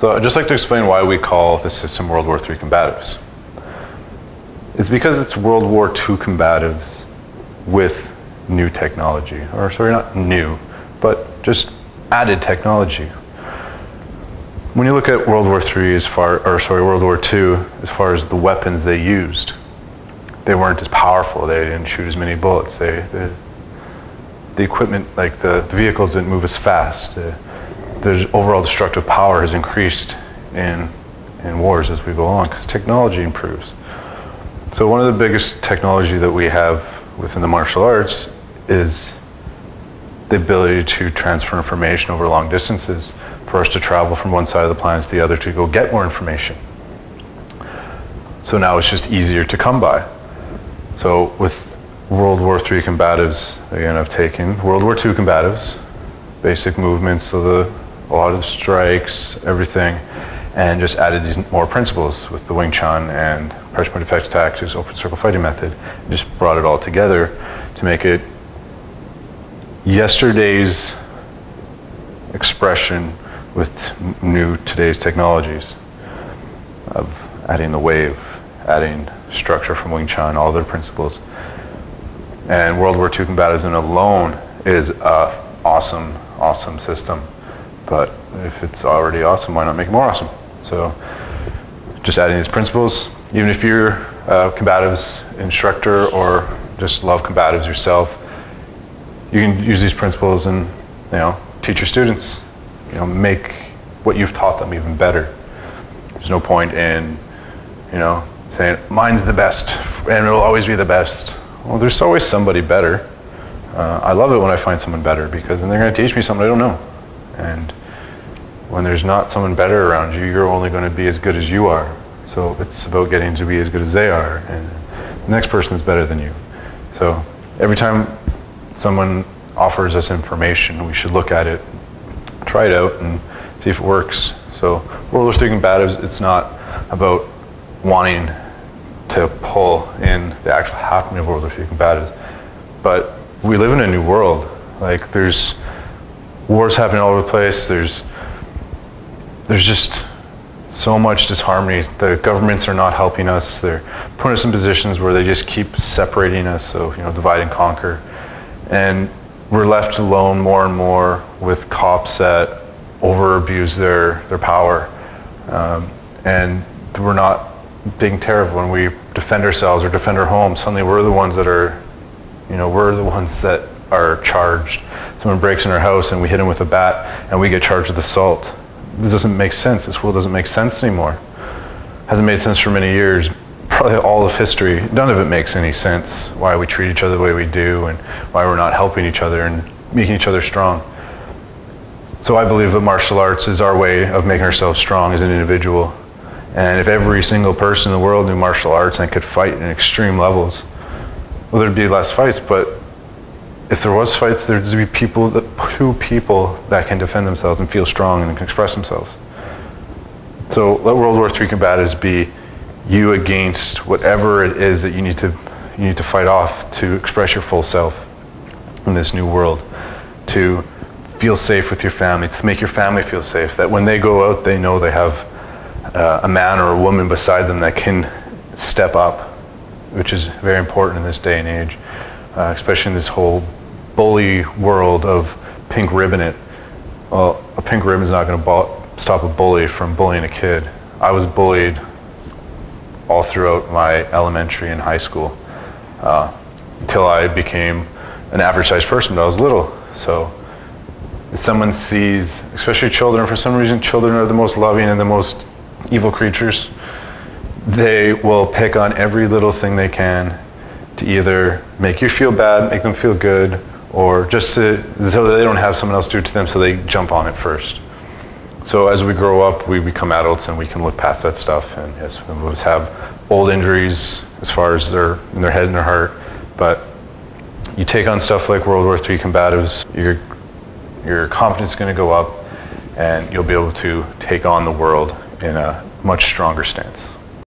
So I'd just like to explain why we call the system World War III Combatives. It's because it's World War II combatives with new technology. Or sorry, not new, but just added technology. When you look at World War II World War II, as far as the weapons they used, they weren't as powerful. They didn't shoot as many bullets. The equipment, like the vehicles, didn't move as fast. The overall destructive power has increased in wars as we go along because technology improves. So one of the biggest technology that we have within the martial arts is the ability to transfer information over long distances, for us to travel from one side of the planet to the other to go get more information. So now it's just easier to come by. So with World War III combatives, again, I've taken World War II combatives, basic movements of a lot of the strikes, everything, and just added these more principles with the Wing Chun and pressure point effects tactics, open circle fighting method, and just brought it all together to make it yesterday's expression with today's technologies of adding the wave, adding structure from Wing Chun, all their principles. And World War II combatives in alone is an awesome, awesome system. But if it's already awesome, why not make it more awesome? So just adding these principles, even if you're a combatives instructor or just love combatives yourself, you can use these principles and teach your students, make what you've taught them even better. There's no point in, saying mine's the best and it'll always be the best. Well, there's always somebody better. I love it when I find someone better because then they're going to teach me something I don't know. And when there's not someone better around you, you're only going to be as good as you are. So it's about getting to be as good as they are, and the next person is better than you. So every time someone offers us information, we should look at it, try it out, and see if it works. So World War III combatives, it's not about wanting to pull in the actual happening of World War III combatives, but we live in a new world. Like, there's wars happening all over the place. There's just so much disharmony. The governments are not helping us. They're putting us in positions where they just keep separating us, so divide and conquer. And we're left alone more and more with cops that over-abuse their power. And we're not being terrible when we defend ourselves or defend our homes. Suddenly we're the ones that are, we're the ones that are charged. Someone breaks in our house and we hit them with a bat and we get charged with assault. This doesn't make sense. This world doesn't make sense anymore. Hasn't made sense for many years. Probably all of history, none of it makes any sense. Why we treat each other the way we do and why we're not helping each other and making each other strong. So I believe that martial arts is our way of making ourselves strong as an individual. And if every single person in the world knew martial arts and could fight in extreme levels, well, there'd be less fights, but if there was fights, there'd be two people that can defend themselves and feel strong and can express themselves. So let World War III combatives be you against whatever it is that you need to fight off to express your full self in this new world, to feel safe with your family, to make your family feel safe, that when they go out, they know they have a man or a woman beside them that can step up, which is very important in this day and age, especially in this whole bully world of pink ribbon it. Well, a pink ribbon is not going to stop a bully from bullying a kid. I was bullied all throughout my elementary and high school until I became an average sized person, but I was little. So if someone sees, especially children, for some reason children are the most loving and the most evil creatures. They will pick on every little thing they can to either make you feel bad, make them feel good, or just so that they don't have someone else do it to them, so they jump on it first. So as we grow up, we become adults and we can look past that stuff. And yes, some of us have old injuries as far as in their head and their heart, but you take on stuff like World War III combatives, your confidence is going to go up and you'll be able to take on the world in a much stronger stance.